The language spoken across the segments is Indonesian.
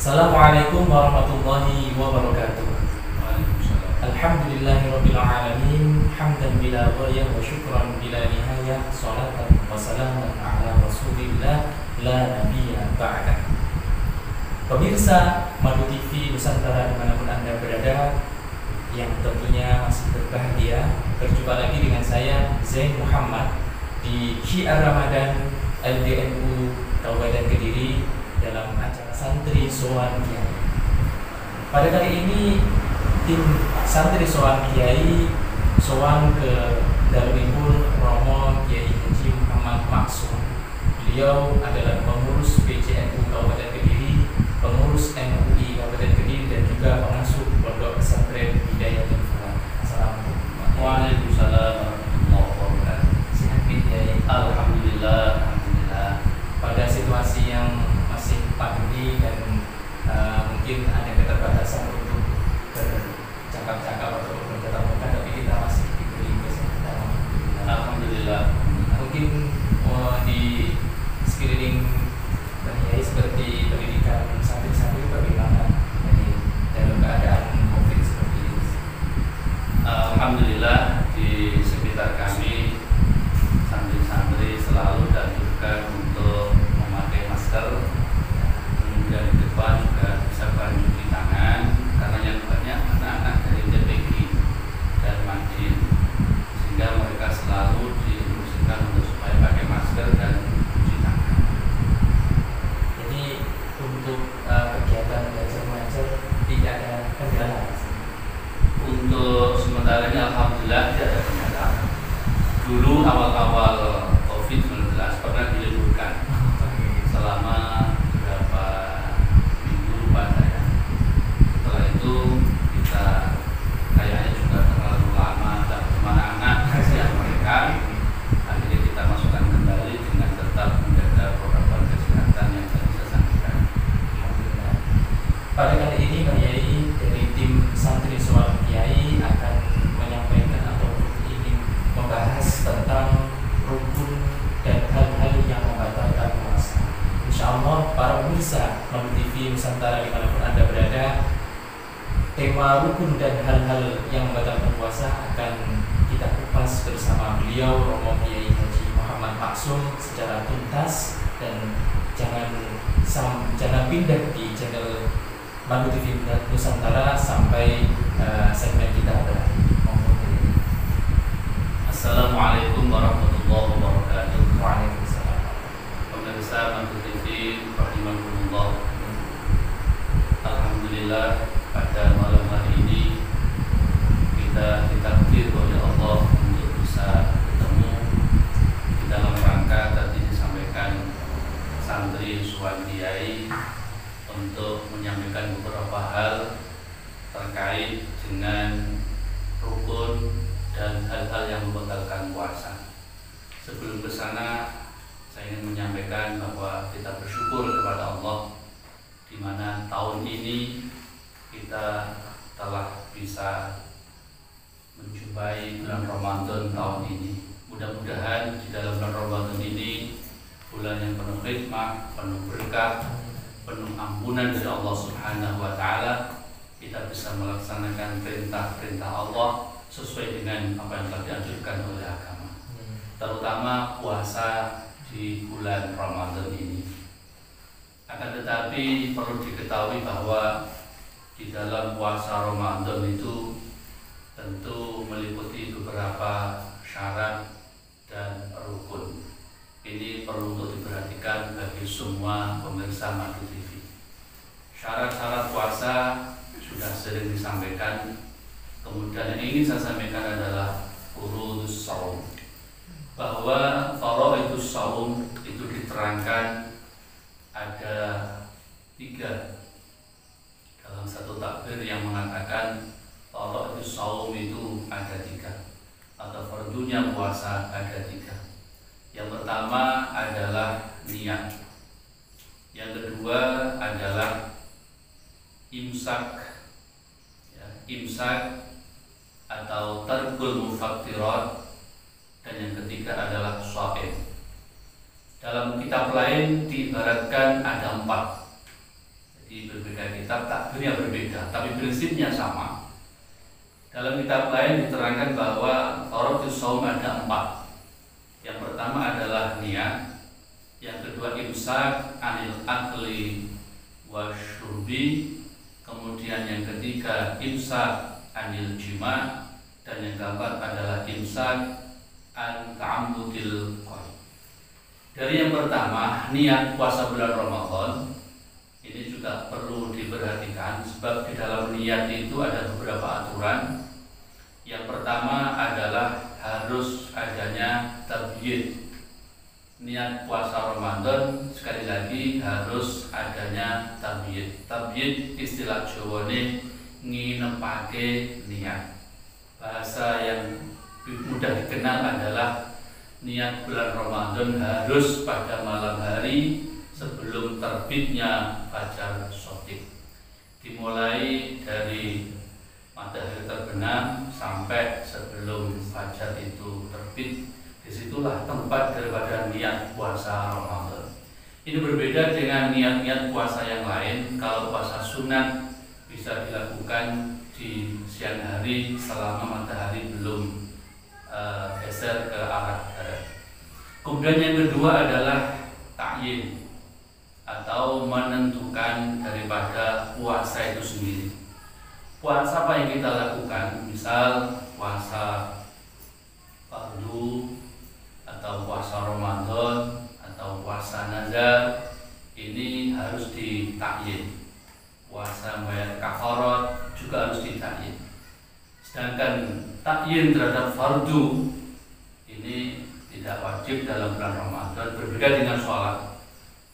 Assalamualaikum warahmatullahi wabarakatuh. Waalaikumsalam. Alhamdulillahirabbil alamin, hamdan bila ghaya wa syukran bila nihayah, salatan wa salaman ala Rasulillah la nabiyya ba'dah. Pemirsa Madu TV Nusantara dimanapun Anda berada, yang tentunya masih berbahagia, berjumpa lagi dengan saya Zain Muhammad di Syiar Ramadan LDNU Kabupaten Kediri dalam acara Santri Sowan Kiai. Pada kali ini tim Santri Sowan Kiai sowan ke Darulibul Romo Kiai Haji Muhammad Maksum. Beliau adalah pengurus PCNU Kabupaten Kediri, pengurus MUI Kabupaten Kediri, dan juga pengasuh Pondok Pesantren Hidayatul Falah. Assalamualaikum. Waalaikumsalam warahmatullahi wabarakatuh. Sehat Kiai? Alhamdulillah, alhamdulillah. Pada situasi yang masih pandemi dan mungkin ada keterbatasan untuk bercakap-cakap atau bertatap muka, tapi kita masih diberi kesehatan. Alhamdulillah. Mungkin di sekeliling Kiai seperti pendidikan santri-santri bagaimana dalam keadaan COVID seperti ini? Alhamdulillah, di sekitar kami santri-santri selalu dianjurkan untuk memakai masker. Kemudian di depan juga bisa cuci tangan, karena yang banyak anak-anak dari TPG dan Madin, sehingga mereka selalu diinstruksikan untuk supaya pakai masker dan cuci tangan. Jadi untuk kegiatan belajar mengajar tidak ada kendala. Untuk sementara ini alhamdulillah tidak ada kendala. Dulu awal-awal COVID-19 pernah diliburkan selama beberapa minggu lupa saya. Setelah itu kita kayaknya juga terlalu lama tak bertemu anak kasihan mereka. Akhirnya kita masukkan kembali dengan tetap menjaga protokol kesehatan yang tadi saya sampaikan. Alhamdulillah. Pada kali ini Pak Yai dari tim Santri Sowan Kiai akan menyampaikan atau ingin membahas tentang rukun dan hal-hal yang membatalkan puasa. Insya Allah para pemirsa Madu TV Nusantara dimanapun Anda berada, tema rukun dan hal-hal yang membatalkan puasa akan kita kupas bersama beliau Romo Kiai Haji Muhammad Maksum secara tuntas, dan jangan pindah di channel Madu TV Nusantara sampai segmen kita berakhir. Assalamualaikum warahmatullahi wabarakatuh. Waalaikumsalam. Pemirsa Madu TV rahimakumullah. Alhamdulillah, pada malam hari ini kita ditakdir oleh Allah untuk bisa bertemu di dalam rangka tadi disampaikan Santri Sowan Kiai untuk menyampaikan beberapa hal terkait dengan rukun dan hal-hal yang membatalkan puasa. Sebelum ke sana, saya ingin menyampaikan bahwa kita bersyukur kepada Allah di mana tahun ini kita telah bisa menjumpai bulan Ramadan tahun ini. Mudah-mudahan di dalam bulan Ramadan ini, bulan yang penuh hikmah, penuh berkah, penuh ampunan dari Allah Subhanahu wa Ta'ala, kita bisa melaksanakan perintah-perintah Allah sesuai dengan apa yang telah dianjurkan oleh agama, terutama puasa di bulan Ramadan ini. Akan tetapi perlu diketahui bahwa di dalam puasa Ramadan itu tentu meliputi beberapa syarat dan rukun. Ini perlu untuk diperhatikan bagi semua pemirsa Madu TV. Syarat-syarat puasa sudah sering disampaikan. Kemudian yang ingin saya sampaikan adalah furudus shaum, bahwa faraidus shaum itu diterangkan ada 3 dalam satu takbir yang mengatakan faraidus shaum itu ada 3, atau fardunya puasa ada 3. Yang pertama adalah niat, yang kedua adalah imsak, imsak atau tarkul mufattirat, dan yang ketiga adalah shaim. Dalam kitab lain diibaratkan ada 4, jadi berbeda tapi prinsipnya sama. Dalam kitab lain diterangkan bahwa fardhu shaum ada 4. Yang pertama adalah niat, yang kedua imsak anil akli wasyurbi, kemudian yang ketiga imsak anil jima, dan yang keempat adalah imsak an ta'ammudil qaid. Dari yang pertama, niat puasa bulan Ramadan ini juga perlu diperhatikan, sebab di dalam niat itu ada beberapa aturan. Yang pertama adalah harus adanya tabyid. Niat puasa Ramadan sekali lagi harus adanya tabyid. Tabyid istilah Jawane nginepake niat. Bahasa yang mudah dikenal adalah niat bulan Ramadan harus pada malam hari sebelum terbitnya fajar shadiq. Dimulai dari matahari terbenam sampai sebelum fajar itu terbit, disitulah tempat daripada niat puasa Ramadan. Ini berbeda dengan niat-niat puasa yang lain. Kalau puasa sunat bisa dilakukan di siang hari selama matahari belum geser ke arah barat. Kemudian yang kedua adalah ta'yin atau menentukan daripada puasa itu sendiri. Puasa apa yang kita lakukan? Misal puasa fardu atau puasa Ramadan atau puasa nazar, ini harus ditakyin. Puasa bayar kafarat juga harus ditakyin. Sedangkan takyin terhadap fardu ini tidak wajib dalam bulan Ramadan, berbeda dengan sholat.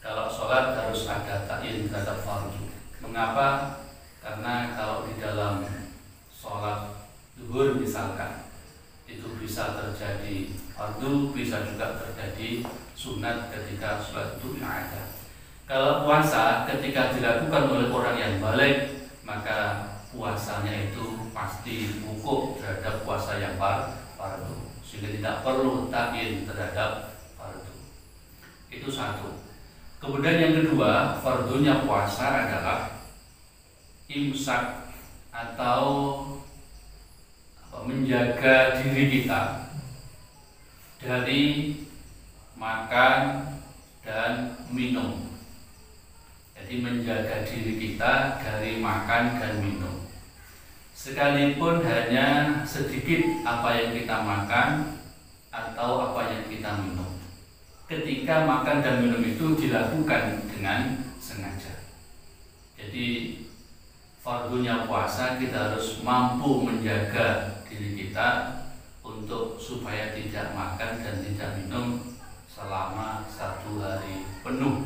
Kalau sholat harus ada takyin terhadap fardu. Mengapa? Karena kalau di dalam sholat zuhur misalkan, itu bisa terjadi fardu, bisa juga terjadi sunat ketika sholat itu ada. Kalau puasa ketika dilakukan oleh orang yang balik, maka puasanya itu pasti wukuf terhadap puasa yang fardu, sehingga tidak perlu takyin terhadap fardu. Itu satu. Kemudian yang kedua, fardunya puasa adalah imsak atau menjaga diri kita dari makan dan minum. Jadi menjaga diri kita dari makan dan minum. Sekalipun hanya sedikit apa yang kita makan atau apa yang kita minum. Ketika makan dan minum itu dilakukan dengan sengaja. Jadi fardunya puasa kita harus mampu menjaga diri kita untuk supaya tidak makan dan tidak minum selama 1 hari penuh,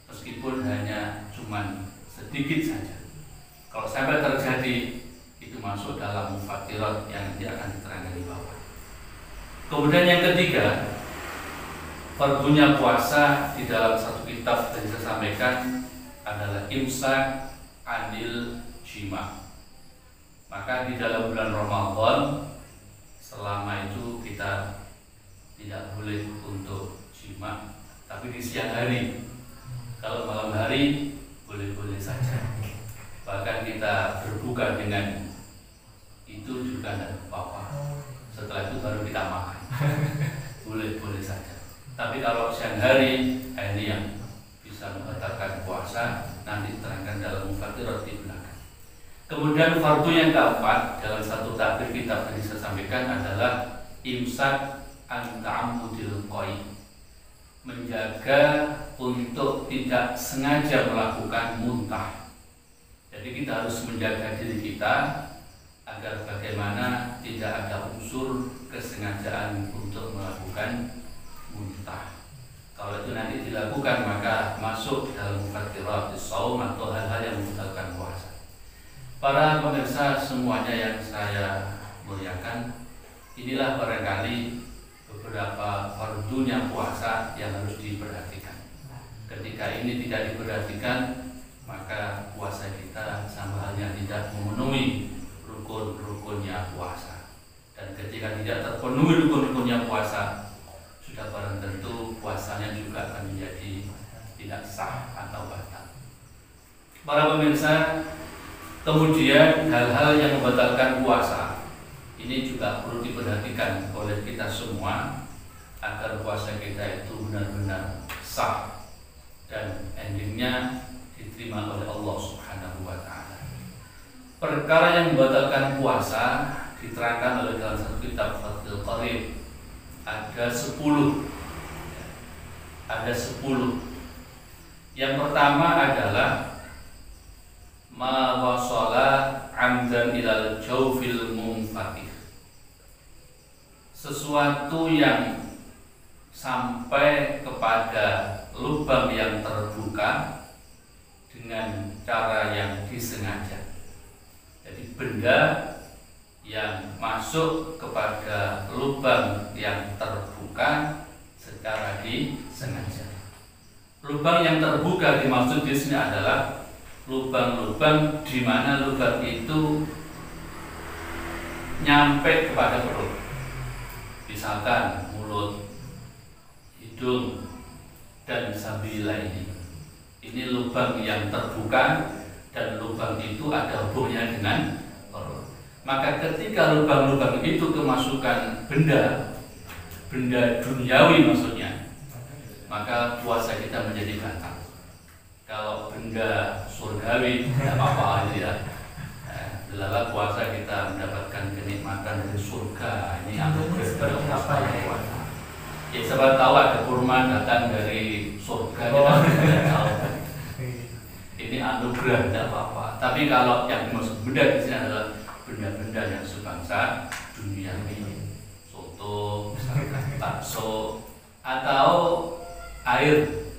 meskipun hanya cuman sedikit saja. Kalau sampai terjadi, itu masuk dalam mufattirat yang nanti akan diterangkan di bawah. Kemudian yang ketiga, fardunya puasa di dalam satu kitab yang saya sampaikan adalah imsak anil jima. Maka di dalam bulan Ramadan selama itu kita tidak boleh untuk jima, tapi di siang hari. Kalau malam hari boleh-boleh saja. Bahkan kita berbuka dengan itu juga tidak apa-apa. Setelah itu baru kita makan. Boleh-boleh saja. Tapi kalau siang hari, ini yang bisa membatalkan puasa, nanti diterangkan dalam mufattirat di belakang. Kemudian fardu yang keempat dalam satu takbir kitab tadi saya sampaikan adalah imsak an ta'ammudil qaid. Menjaga untuk tidak sengaja melakukan muntah. Jadi kita harus menjaga diri kita agar bagaimana tidak ada unsur kesengajaan untuk melakukan muntah. Kalau itu nanti dilakukan maka masuk dalam mufattirat shaum atau hal-hal yang membatalkan puasa. Para pemirsa semuanya yang saya muliakan, inilah barangkali beberapa fardunya puasa yang harus diperhatikan. Ketika ini tidak diperhatikan, maka puasa kita sama halnya tidak memenuhi rukun-rukunnya puasa. Dan ketika tidak terpenuhi rukun-rukunnya puasa, sudah barang tentu puasanya juga akan menjadi tidak sah atau batal. Para pemirsa, Kemudian hal-hal yang membatalkan puasa ini juga perlu diperhatikan oleh kita semua agar puasa kita itu benar-benar sah dan endingnya diterima oleh Allah Subhanahu wa Ta'ala. Perkara yang membatalkan puasa diterangkan oleh dalam satu kitab Fathul Qarib ada 10. Ada 10. Yang pertama adalah ma wasala amdan ilal jawfil munfatih, sesuatu yang sampai kepada lubang yang terbuka dengan cara yang disengaja. Jadi benda yang masuk kepada lubang yang terbuka secara disengaja. Lubang yang terbuka dimaksud di sini adalah lubang-lubang di mana lubang itu nyampe kepada perut. Misalkan mulut, hidung, dan sabila ini. Ini lubang yang terbuka dan lubang itu ada hubungannya dengan perut. Maka ketika lubang-lubang itu kemasukan benda duniawi maksudnya, maka puasa kita menjadi batal. Kalau benda surgawi tidak apa-apa gitu ya. Dalam puasa kita mendapatkan kenikmatan dari surga. Ini anugerah dari Allah Swt. Ya siapa tahu ada kurma datang dari surga, kita tidak tahu. Ini anugerah tidak apa-apa. Tapi kalau yang dimaksud benda di sini adalah benda-benda yang sebangsa dunia ini, soto, misalkan bakso, atau air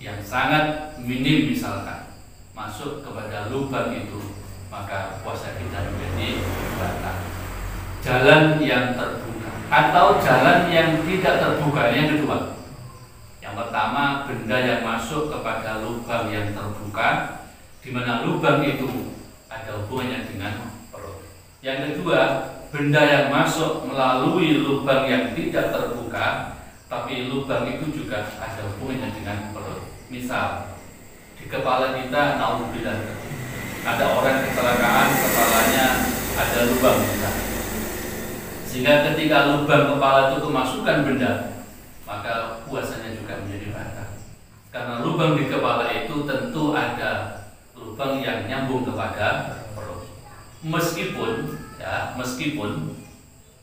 yang sangat minim misalkan masuk kepada lubang itu, maka puasa kita menjadi batal. Jalan yang terbuka atau jalan yang tidak terbuka, yang kedua. Yang pertama, benda yang masuk kepada lubang yang terbuka, di mana lubang itu ada hubungannya dengan perut. Yang kedua, benda yang masuk melalui lubang yang tidak terbuka, tapi lubang itu juga ada hubungannya dengan perut. Misal, di kepala kita, naudzubillah, ada orang kecelakaan, kepalanya ada lubang, sehingga ketika lubang kepala itu kemasukan benda, maka puasanya juga menjadi batal. Karena lubang di kepala itu tentu ada lubang yang nyambung kepada perut. Meskipun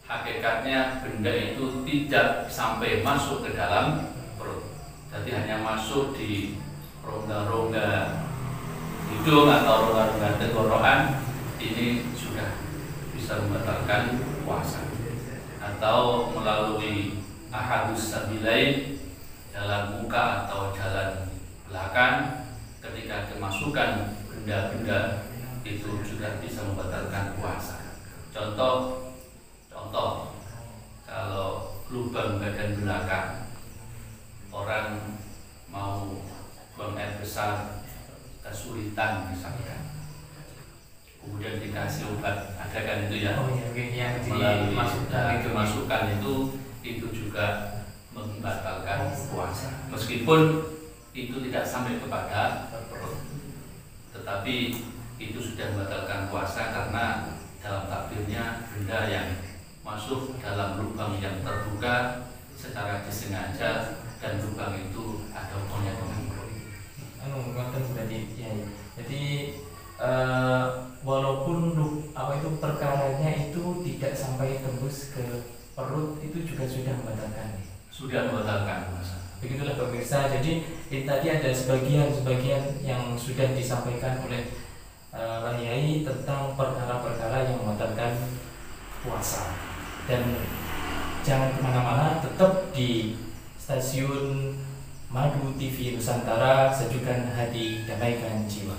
hakikatnya benda itu tidak sampai masuk ke dalam perut, jadi hanya masuk di rongga-rongga hidung atau rongga-rongga tenggorokan, ini sudah bisa membatalkan puasa. Atau melalui ahadus sabilain, jalan muka atau jalan belakang, ketika kemasukan benda-benda itu juga bisa membatalkan puasa. Contoh, kalau lubang bagian belakang, orang mau buang air besar kesulitan misalkan, kemudian dikasih obat, ada kan itu ya, yang dimasukkan itu juga membatalkan puasa. Meskipun itu tidak sampai kepada perut, tetapi itu sudah membatalkan puasa karena dalam takdirnya benda yang masuk dalam lubang yang terbuka secara disengaja dan lubang itu ada hubungannya dengan perut. Jadi walaupun perkaranya itu tidak sampai tembus ke perut, itu juga sudah membatalkan. Sudah membatalkan puasa. Begitulah pemirsa. Jadi ini tadi ada sebagian yang sudah disampaikan oleh Yai tentang perkara-perkara yang membatalkan puasa. Dan jangan kemana-mana, tetap di stasiun Madu TV Nusantara, sejukan hati, damaikan jiwa.